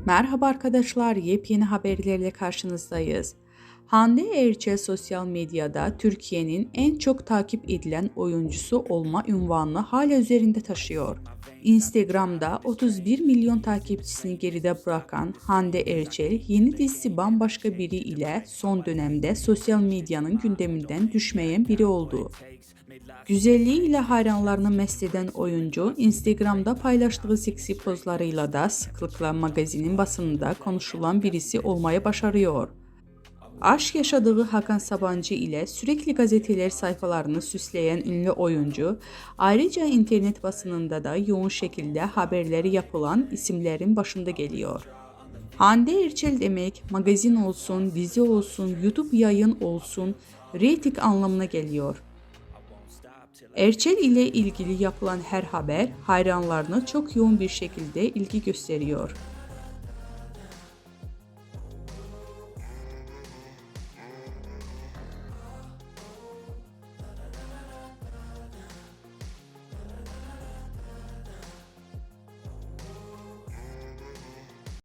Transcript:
Merhaba arkadaşlar, yepyeni haberlerle karşınızdayız. Hande Erçel sosyal medyada Türkiye'nin en çok takip edilen oyuncusu olma unvanını hala üzerinde taşıyor. Instagram'da 31 milyon takipçisini geride bırakan Hande Erçel, yeni dizisi Bambaşka Biri ile son dönemde sosyal medyanın gündeminden düşmeyen biri oldu. Güzelliğiyle hayranlarını mest eden oyuncu, Instagram'da paylaştığı seksi pozlarıyla da sıklıkla magazinin basınında konuşulan birisi olmayı başarıyor. Aşk yaşadığı Hakan Sabancı ile sürekli gazeteler sayfalarını süsleyen ünlü oyuncu, ayrıca internet basınında da yoğun şekilde haberleri yapılan isimlerin başında geliyor. Hande Erçel demek, magazin olsun, dizi olsun, YouTube yayın olsun, reyting anlamına geliyor. Erçel ile ilgili yapılan her haber hayranlarına çok yoğun bir şekilde ilgi gösteriyor.